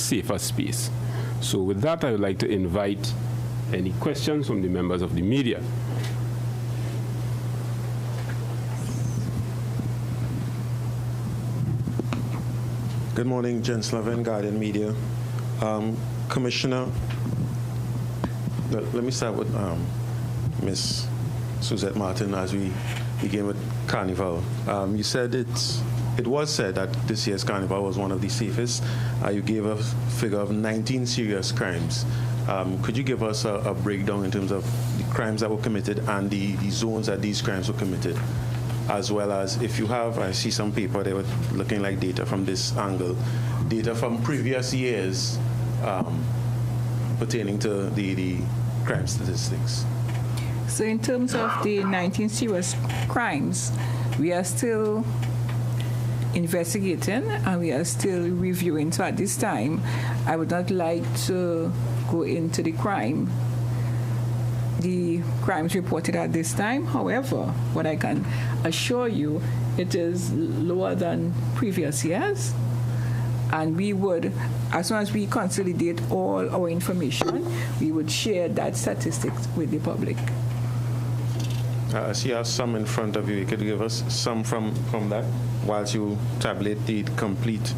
safer space. So with that, I would like to invite any questions from the members of the media. Good morning, Jens Levin, Guardian Media. Commissioner, let me start with Ms. Suzette Martin as we begin with Carnival. You said it was said that this year's Carnival was one of the safest. You gave a figure of 19 serious crimes. Could you give us a breakdown in terms of the crimes that were committed and the zones that these crimes were committed? As well as, if you have, I see some paper, they were looking like data from this angle, data from previous years pertaining to the crime statistics. So in terms of the 19 serious crimes, we are still investigating and we are still reviewing. So at this time, I would not like to go into the crimes reported at this time. However, what I can assure you, it is lower than previous years. And we would, as soon as we consolidate all our information, we would share that statistics with the public. I see you have some in front of you. You could give us some from that whilst you tabulate the complete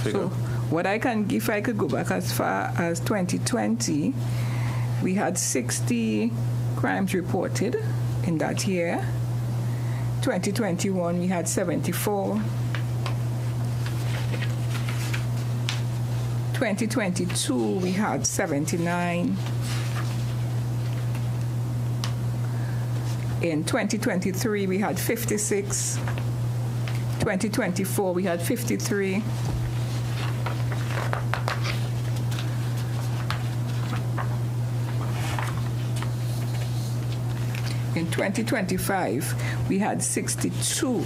figure. So what I can, if I could go back as far as 2020, we had 60 crimes reported in that year. 2021, we had 74. 2022, we had 79. In 2023, we had 56. 2024, we had 53. In 2025, we had 62.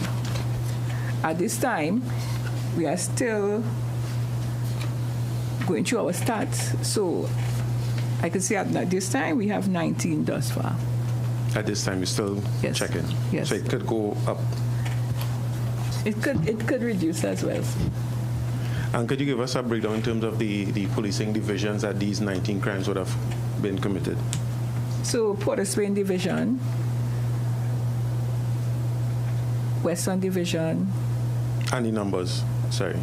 At this time, we are still going through our stats. So I can say at this time, we have 19 thus far. At this time, you're still checking? Yes. So it could go up? It could reduce as well. And could you give us a breakdown in terms of the policing divisions that these 19 crimes would have been committed? So Port of Spain Division, Western Division. And the numbers, sorry.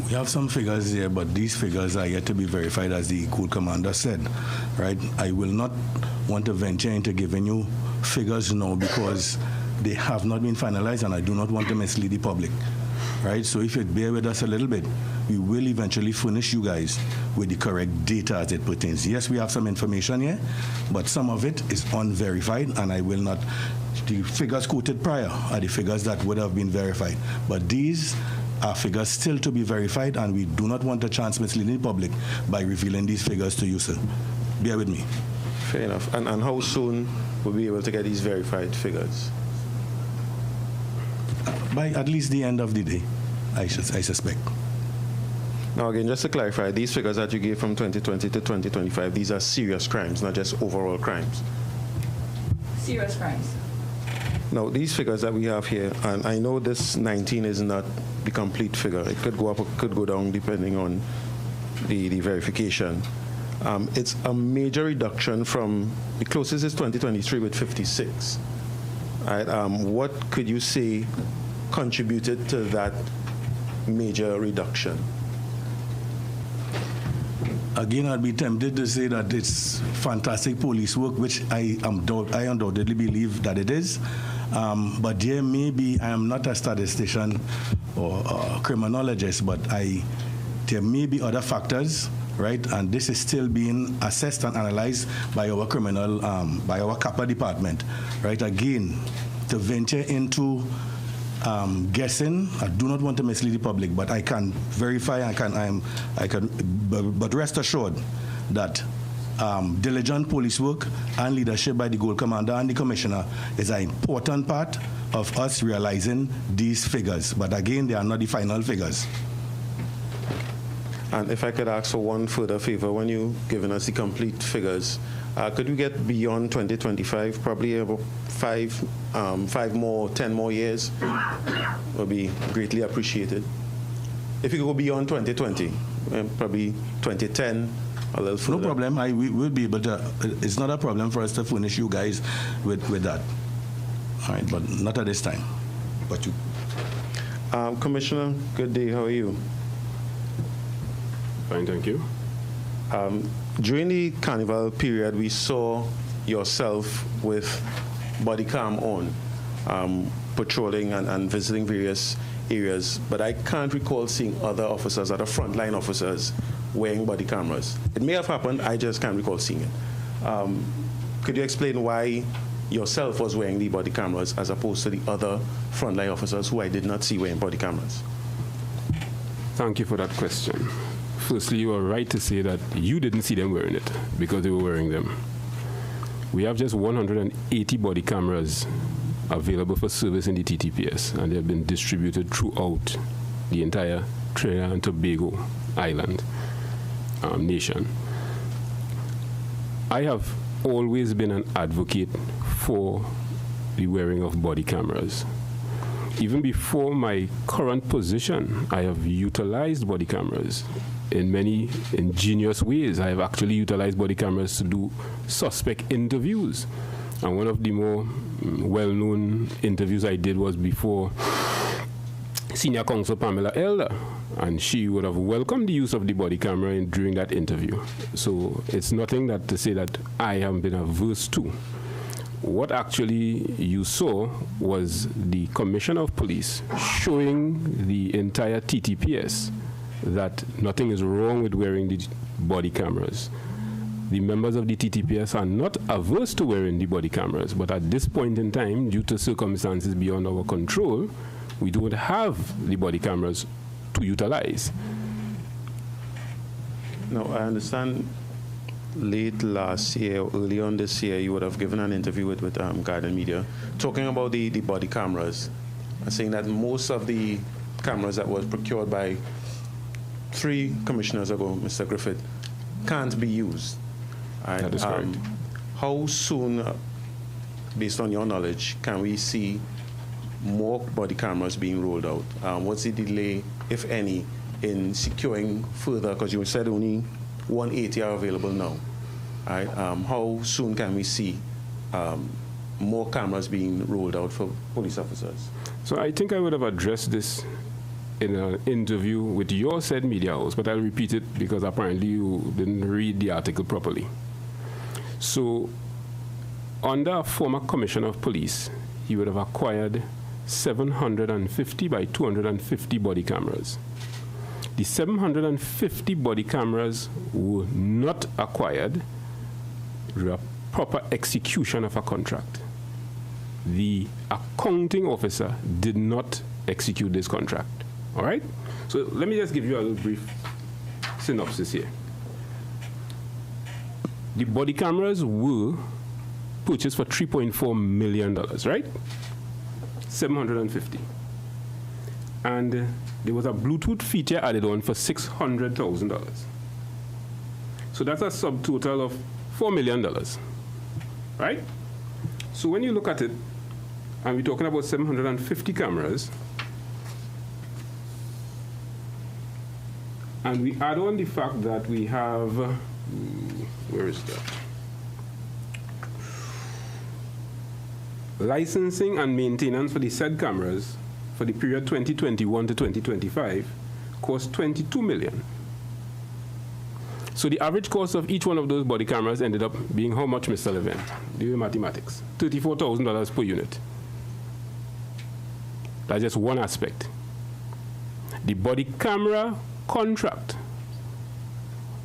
We have some figures here, but these figures are yet to be verified, as the Gold Commander said, right? I will not want to venture into giving you figures now because they have not been finalized, and I do not want to mislead the public, right? So if you bear with us a little bit, we will eventually furnish you guys with the correct data as it pertains. Yes, we have some information here, but some of it is unverified, and I will not. The figures quoted prior are the figures that would have been verified, but these are figures still to be verified, and we do not want a chance misleading the public by revealing these figures to you, sir. Bear with me. Fair enough. And how soon will we be able to get these verified figures? By at least the end of the day, I suspect. Now, again, just to clarify, these figures that you gave from 2020 to 2025, these are serious crimes, not just overall crimes. Serious crimes. Now, these figures that we have here, and I know this 19 is not the complete figure. It could go up or could go down depending on the verification. It's a major reduction from, the closest is 2023 with 56. Right? What could you say contributed to that major reduction? Again, I'd be tempted to say that it's fantastic police work, which I undoubtedly believe that it is. But there may be, I am not a statistician or a criminologist, but there may be other factors, right? And this is still being assessed and analyzed by our by our CAPA department, right? Again, to venture into guessing, I do not want to mislead the public, but I can verify, but rest assured that diligent police work and leadership by the Gold Commander and the Commissioner is an important part of us realizing these figures. But again, they are not the final figures. And if I could ask for one further favor, when you've given us the complete figures, Could we get beyond 2025, probably about 5 more, 10 more years would be greatly appreciated. If you go beyond 2020, probably 2010, a little further. No problem. We will be able to. It's not a problem for us to furnish you guys with that. All right, but not at this time. But you. Commissioner, good day. How are you? Fine, thank you. During the carnival period, we saw yourself with body cam on, patrolling and visiting various areas, but I can't recall seeing other officers, other frontline officers, wearing body cameras. It may have happened, I just can't recall seeing it. Could you explain why yourself was wearing the body cameras as opposed to the other frontline officers who I did not see wearing body cameras? Thank you for that question. Firstly, you are right to say that you didn't see them wearing it because they were wearing them. We have just 180 body cameras available for service in the TTPS, and they have been distributed throughout the entire Trinidad and Tobago island nation. I have always been an advocate for the wearing of body cameras. Even before my current position, I have utilized body cameras in many ingenious ways. I have actually utilized body cameras to do suspect interviews. And one of the more well-known interviews I did was before Senior Counsel Pamela Elder, and she would have welcomed the use of the body camera during that interview. So it's nothing that to say that I have been averse to. What actually you saw was the Commissioner of Police showing the entire TTPS that nothing is wrong with wearing the body cameras. The members of the TTPS are not averse to wearing the body cameras, but at this point in time, due to circumstances beyond our control, we don't have the body cameras to utilize. No, I understand late last year, early on this year, you would have given an interview with Guardian Media talking about the body cameras and saying that most of the cameras that was procured by 3 commissioners ago, Mr. Griffith, can't be used. Right? That is correct. How soon, based on your knowledge, can we see more body cameras being rolled out? What's the delay, if any, in securing further? Because you said only 180 are available now. Right? How soon can we see more cameras being rolled out for police officers? So I think I would have addressed this in an interview with your said media house, but I'll repeat it because apparently you didn't read the article properly. So under a former commissioner of police, he would have acquired 750 by 250 body cameras. The 750 body cameras were not acquired through a proper execution of a contract. The accounting officer did not execute this contract. All right? So let me just give you a little brief synopsis here. The body cameras were purchased for $3.4 million, right? 750. And there was a Bluetooth feature added on for $600,000. So that's a subtotal of $4 million, right? So when you look at it, and we're talking about 750 cameras, and we add on the fact that we have, where is that? Licensing and maintenance for the said cameras for the period 2021 to 2025 cost $22 million. So the average cost of each one of those body cameras ended up being how much, Mr. Levin? Do your mathematics. $34,000 per unit. That's just one aspect. The body camera contract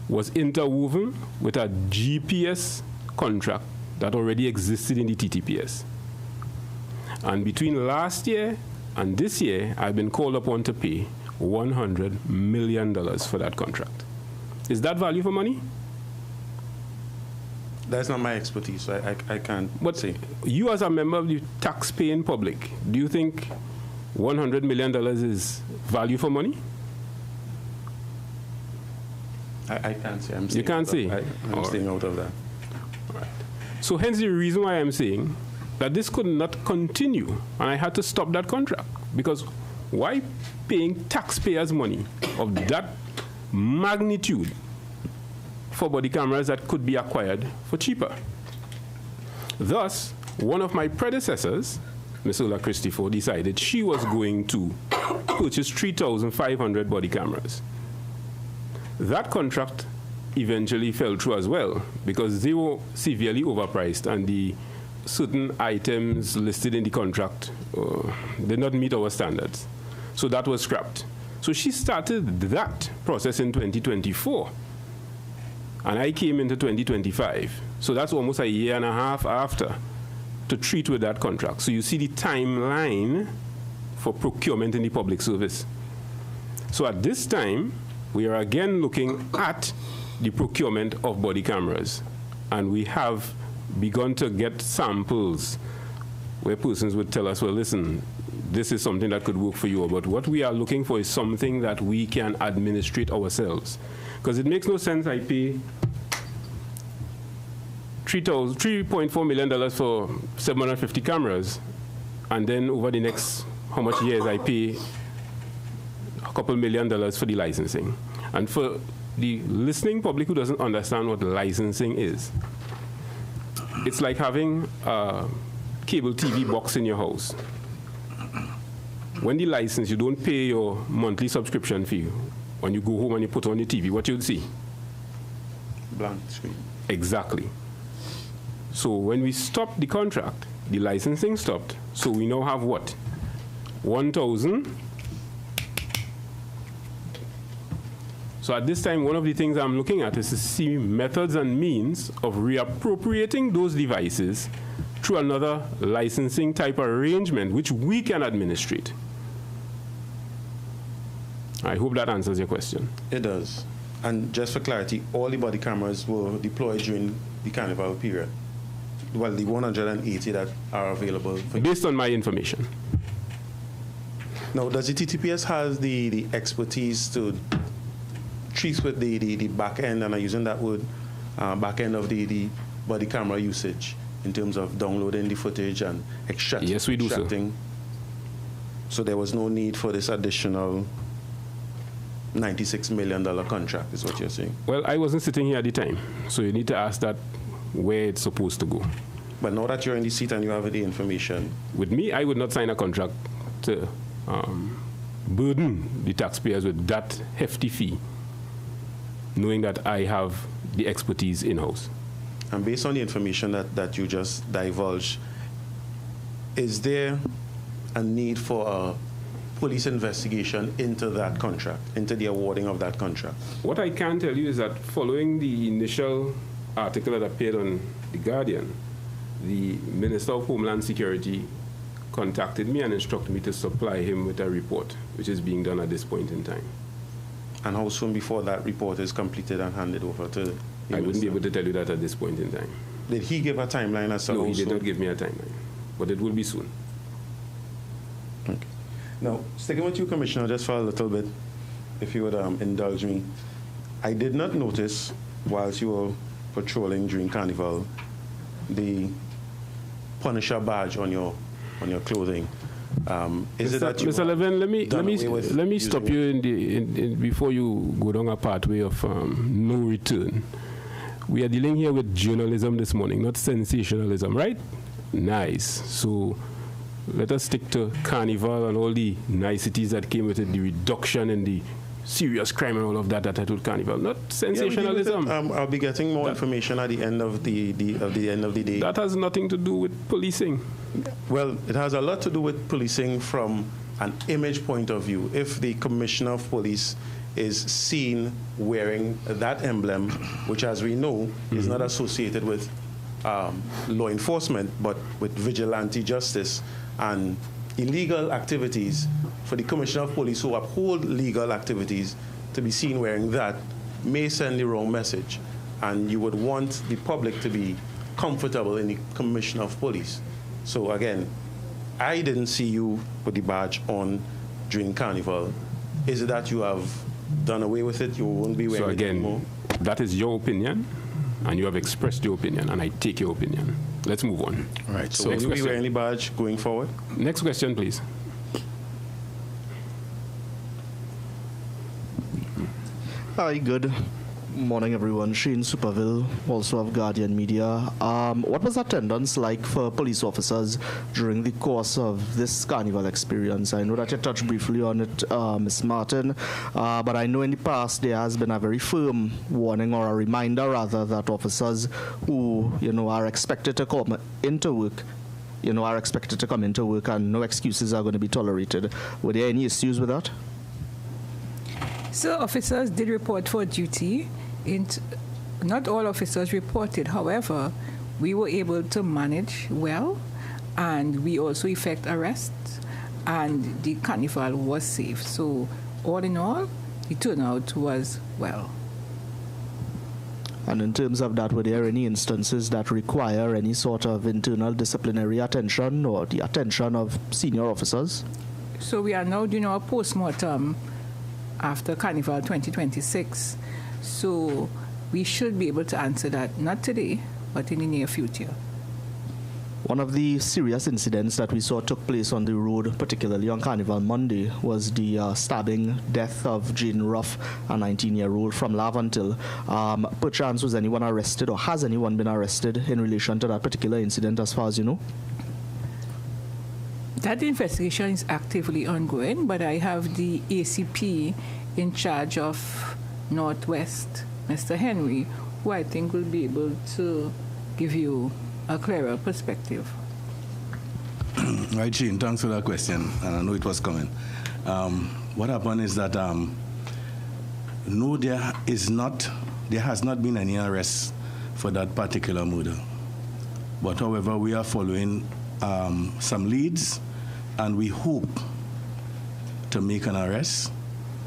was interwoven with a GPS contract that already existed in the TTPS. And between last year and this year, I've been called upon to pay $100 million for that contract. Is that value for money? That's not my expertise, so I can't say. You as a member of the tax-paying public, do you think $100 million is value for money? I can't say. You can't say? I'm staying out of that. All right. So hence the reason why I'm saying that this could not continue, and I had to stop that contract. Because why paying taxpayers' money of that magnitude for body cameras that could be acquired for cheaper? Thus, one of my predecessors, Ms. Ola Christopher, decided she was going to purchase 3,500 body cameras. That contract eventually fell through as well because they were severely overpriced and the certain items listed in the contract did not meet our standards. So that was scrapped. So she started that process in 2024. And I came into 2025. So that's almost a year and a half after to treat with that contract. So you see the timeline for procurement in the public service. So at this time, we are again looking at the procurement of body cameras. And we have begun to get samples where persons would tell us, well, listen, this is something that could work for you. But what we are looking for is something that we can administrate ourselves. Because it makes no sense I pay $3.4 million for 750 cameras, and then over the next how much years I pay a couple $1 million for the licensing. And for the listening public who doesn't understand what licensing is, it's like having a cable TV box in your house. When the license, you don't pay your monthly subscription fee. When you go home and you put on your TV, what you'll see? Blank screen. Exactly. So when we stopped the contract, the licensing stopped. So we now have what? 1,000. So at this time, one of the things I'm looking at is to see methods and means of reappropriating those devices through another licensing type arrangement, which we can administrate. I hope that answers your question. It does. And just for clarity, all the body cameras were deployed during the Carnival period. Well, the 180 that are available. Based on my information. Now, does the TTPS has the expertise to treat with the back end, and I'm using that word, back end of the body camera usage in terms of downloading the footage and extracting? Yes, we do so. So there was no need for this additional $96 million contract, is what you're saying? Well, I wasn't sitting here at the time, so you need to ask that where it's supposed to go. But now that you're in the seat and you have the information. With me, I would not sign a contract to burden the taxpayers with that hefty fee, knowing that I have the expertise in-house. And based on the information that you just divulged, is there a need for a police investigation into that contract, into the awarding of that contract? What I can tell you is that following the initial article that appeared on The Guardian, the Minister of Homeland Security contacted me and instructed me to supply him with a report, which is being done at this point in time. And how soon before that report is completed and handed over to the I wouldn't be able to tell you that at this point in time. Did he give a timeline as to No, how he did soon? not give me a timeline, but it will be soon. Okay. Now, sticking with you, Commissioner, just for a little bit, if you would indulge me. I did not notice, whilst you were patrolling during Carnival, the Punisher badge on your clothing. Is it that you Mr. Levin, let me stop you before you go down a pathway of no return. We are dealing here with journalism this morning, not sensationalism, right? Nice. So let us stick to Carnival and all the niceties that came with it, the reduction in the serious crime and all of that I told Carnival, not sensationalism. I'll be getting more information at the end of the end of the day. That has nothing to do with policing. Well, it has a lot to do with policing from an image point of view. If the Commissioner of Police is seen wearing that emblem, which, as we know, is not associated with law enforcement, but with vigilante justice and illegal activities, for the Commissioner of Police who uphold legal activities to be seen wearing that may send the wrong message. And you would want the public to be comfortable in the Commissioner of Police. So again, I didn't see you with the badge on during Carnival. Is it that you have done away with it? You won't be wearing it anymore? So again, that is your opinion. and you have expressed your opinion, and I take your opinion. Let's move on. All right. So next will we question. wear any badge going forward? Next question, please. Hi, good morning, everyone. Shane Superville, also of Guardian Media. What was attendance like for police officers during the course of this carnival experience? I know that you touched briefly on it, Ms. Martin, but I know in the past there has been a very firm warning, or a reminder rather, that officers who, are expected to come into work are expected to come into work and no excuses are going to be tolerated. Were there any issues with that? So officers did report for duty. Not all officers reported. However, we were able to manage well, and we also effect arrests, and the carnival was safe. So all in all, the turnout was well. And in terms of that, were there any instances that require any sort of internal disciplinary attention or the attention of senior officers? So we are now doing our post-mortem after Carnival 2026. So we should be able to answer that, not today, but in the near future. One of the serious incidents that we saw took place on the road, particularly on Carnival Monday, was the stabbing death of Jane Ruff, a 19-year-old from Lavantil. Perchance, was anyone arrested, or has anyone been arrested in relation to that particular incident, as far as you know? That investigation is actively ongoing, but I have the ACP in charge of Northwest, Mr. Henry, who I think will be able to give you a clearer perspective. Right, Shane, thanks for that question, and I know it was coming. What happened is that no, there has not been any arrest for that particular murder. But however, we are following some leads, and we hope to make an arrest,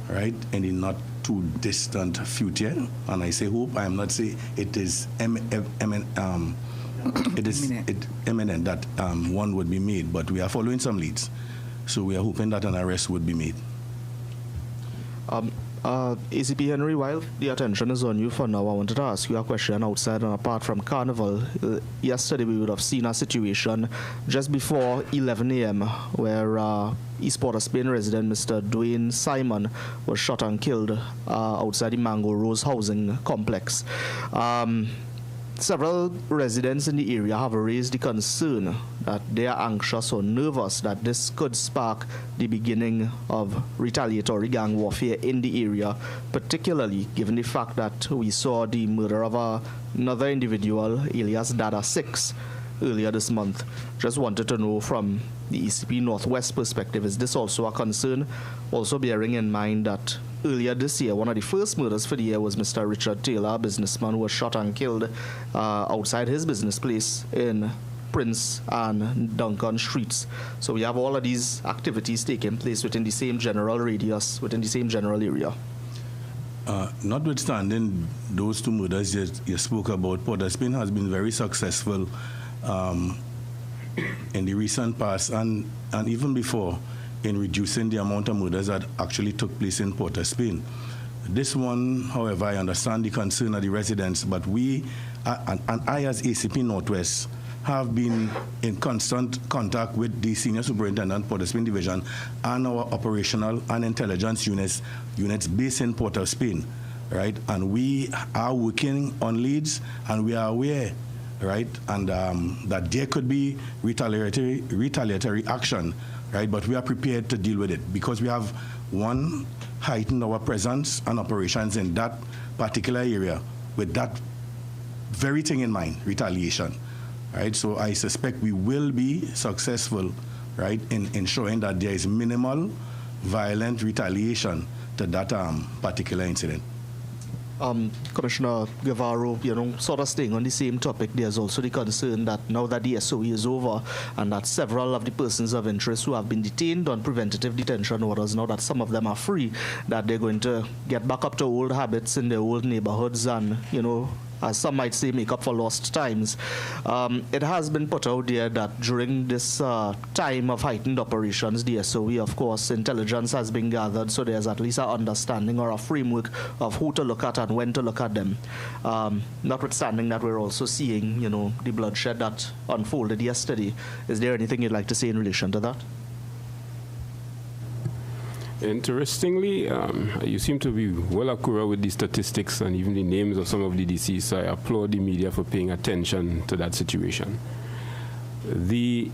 right, in the not too distant future. And I say hope, I am not saying it is imminent that one would be made, but we are following some leads. So we are hoping that an arrest would be made. ACP Henry, while the attention is on you for now, I wanted to ask you a question outside and apart from Carnival. Yesterday, we would have seen a situation just before 11 a.m. where East Port of Spain resident Mr. Dwayne Simon was shot and killed outside the Mango Rose housing complex. Several residents in the area have raised the concern that they are anxious or nervous that this could spark the beginning of retaliatory gang warfare in the area, particularly given the fact that we saw the murder of another individual, alias Dada 6, earlier this month. Just wanted to know from the ECP Northwest perspective, is this also a concern? Also bearing in mind that earlier this year, one of the first murders for the year was Mr. Richard Taylor, a businessman who was shot and killed outside his business place in Prince and Duncan streets. So we have all of these activities taking place within the same general radius, within the same general area. Notwithstanding those two murders you spoke about, Port of Spain has been very successful in the recent past and even before in reducing the amount of murders that actually took place in Port of Spain. This one, however, I understand the concern of the residents, but we, and I as ACP Northwest, have been in constant contact with the Senior Superintendent, Port of Spain Division, and our operational and intelligence units based in Port of Spain, right? And we are working on leads, and we are aware, right, and that there could be retaliatory action, right? But we are prepared to deal with it because we have, one, heightened our presence and operations in that particular area with that very thing in mind, retaliation, right? So I suspect we will be successful, right, in ensuring that there is minimal violent retaliation to that particular incident. Commissioner Guevara, sort of staying on the same topic, there's also the concern that now that the SOE is over and that several of the persons of interest who have been detained on preventative detention orders, now that some of them are free, that they're going to get back up to old habits in their old neighborhoods and, as some might say, make up for lost times. It has been put out there that during this time of heightened operations, the SOE, of course, intelligence has been gathered, so there's at least an understanding or a framework of who to look at and when to look at them. Notwithstanding that, we're also seeing, the bloodshed that unfolded yesterday. Is there anything you'd like to say in relation to that? Interestingly, you seem to be well accurate with the statistics and even the names of some of the deceased. So I applaud the media for paying attention to that situation. The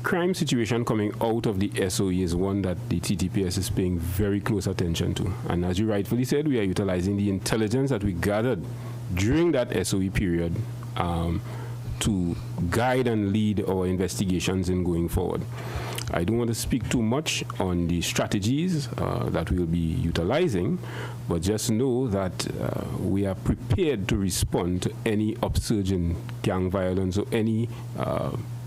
crime situation coming out of the SOE is one that the TTPS is paying very close attention to. And as you rightfully said, we are utilizing the intelligence that we gathered during that SOE period to guide and lead our investigations in going forward. I don't want to speak too much on the strategies that we'll be utilizing, but just know that we are prepared to respond to any upsurge in gang violence or any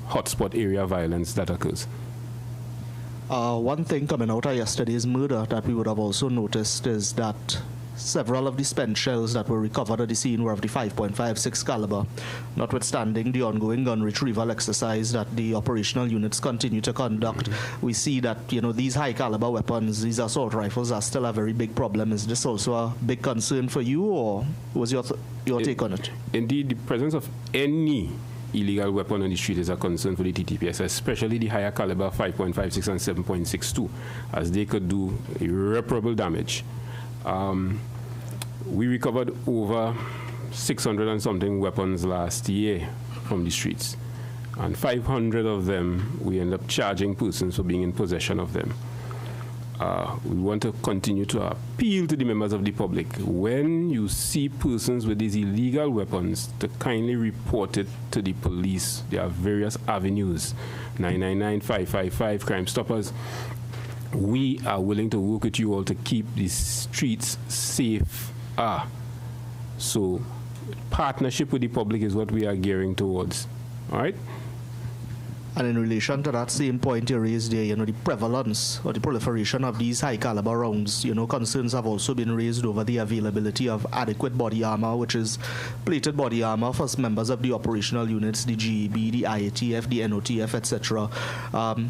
hotspot area violence that occurs. One thing coming out of yesterday's murder that we would have also noticed is that several of the spent shells that were recovered at the scene were of the 5.56 caliber, notwithstanding the ongoing gun retrieval exercise that the operational units continue to conduct. We see that, these high caliber weapons, these assault rifles, are still a very big problem. Is this also a big concern for you, or was your take on it? Indeed, the presence of any illegal weapon on the street is a concern for the TTPS, especially the higher caliber 5.56 and 7.62, as they could do irreparable damage. We recovered over 600 and something weapons last year from the streets, and 500 of them we end up charging persons for being in possession of them. We want to continue to appeal to the members of the public. When you see persons with these illegal weapons, to kindly report it to the police. There are various avenues, 999, 555, Crime Stoppers. We are willing to work with you all to keep the streets safe. So partnership with the public is what we are gearing towards. All right? And in relation to that same point you raised there, the prevalence or the proliferation of these high caliber rounds, concerns have also been raised over the availability of adequate body armor, which is plated body armor for members of the operational units, the GEB, the IATF, the NOTF, etc.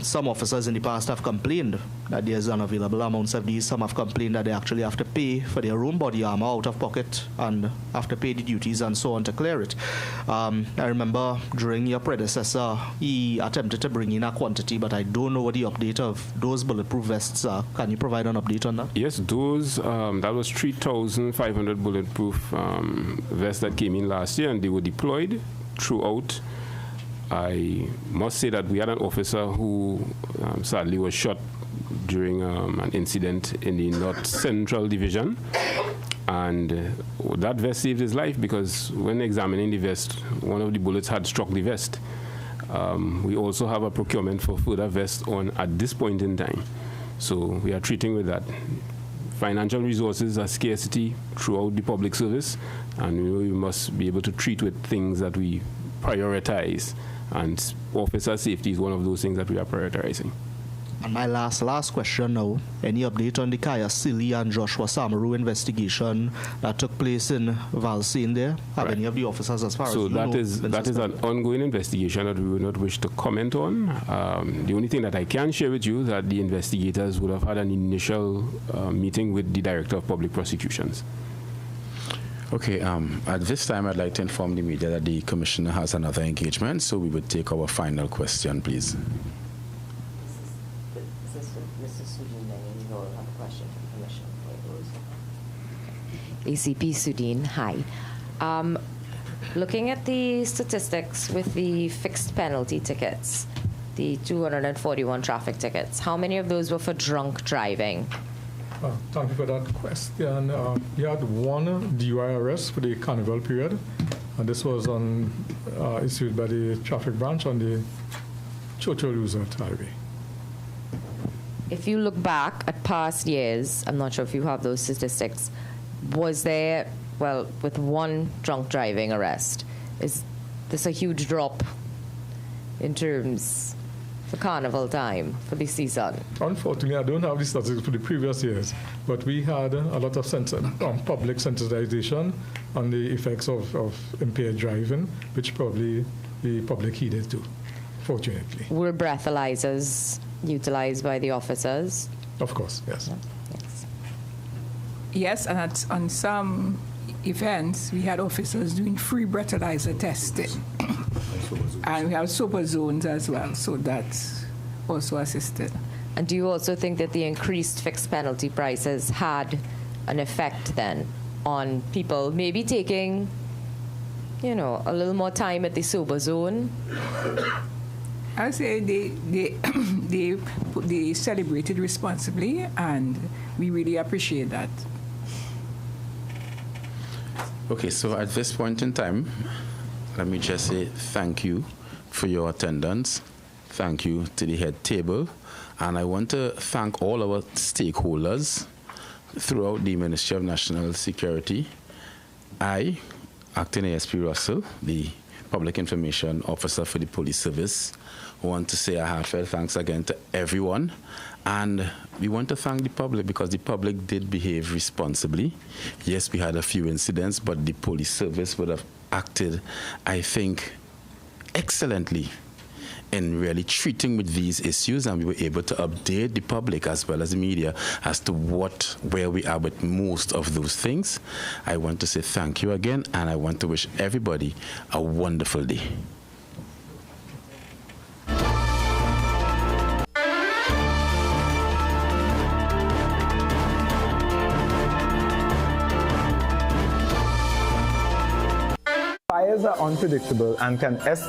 Some officers in the past have complained that there's unavailable amounts of these. Some have complained that they actually have to pay for their own body armor out of pocket and have to pay the duties and so on to clear it. I remember during your predecessor, he attempted to bring in a quantity, but I don't know what the update of those bulletproof vests are. Can you provide an update on that? Yes, those, that was 3,500 bulletproof vests that came in last year, and they were deployed throughout. I must say that we had an officer who sadly was shot during an incident in the North Central Division, and that vest saved his life because when examining the vest, one of the bullets had struck the vest. We also have a procurement for further vests on at this point in time. So we are treating with that. Financial resources are scarcity throughout the public service, and we must be able to treat with things that we prioritize. And officer safety is one of those things that we are prioritizing. And my last question now, any update on the Kaya Silly and Joshua Samaru investigation that took place in Valsane there? Have any of the officers, as far as you know, that is an ongoing investigation that we would not wish to comment on. The only thing that I can share with you is that the investigators would have had an initial meeting with the Director of Public Prosecutions. Okay, at this time I'd like to inform the media that the Commissioner has another engagement, so we would take our final question, please. ACP Sudin, hi. Looking at the statistics with the fixed penalty tickets, the 241 traffic tickets, how many of those were for drunk driving? Thank you for that question. We had one DUI arrest for the carnival period, and this was issued by the traffic branch on the Churchill Roosevelt Highway. If you look back at past years, I'm not sure if you have those statistics, was there, well, with one drunk driving arrest, is this a huge drop in terms for carnival time, for the season? Unfortunately, I don't have the statistics for the previous years, but we had a lot of public sensitization on the effects of impaired driving, which probably the public heeded too, fortunately. Were breathalyzers utilized by the officers? Of course, yes. Yes. Yes, and on some events, we had officers doing free breathalyzer testing. And we have super zones as well, so that also assisted. And do you also think that the increased fixed penalty prices had an effect then on people maybe taking, you know, a little more time at the sober zone? I would say they celebrated responsibly, and we really appreciate that. Okay, so at this point in time, let me just say thank you for your attendance. Thank you to the head table. And I want to thank all our stakeholders throughout the Ministry of National Security. I, Acting ASP Russell, the Public Information Officer for the Police Service, want to say a heartfelt thanks again to everyone. And we want to thank the public because the public did behave responsibly. Yes, we had a few incidents, but the police service would have acted, I think, excellently in really treating with these issues, and we were able to update the public as well as the media as to where we are with most of those things. I want to say thank you again, and I want to wish everybody a wonderful day. Fires are unpredictable and can escalate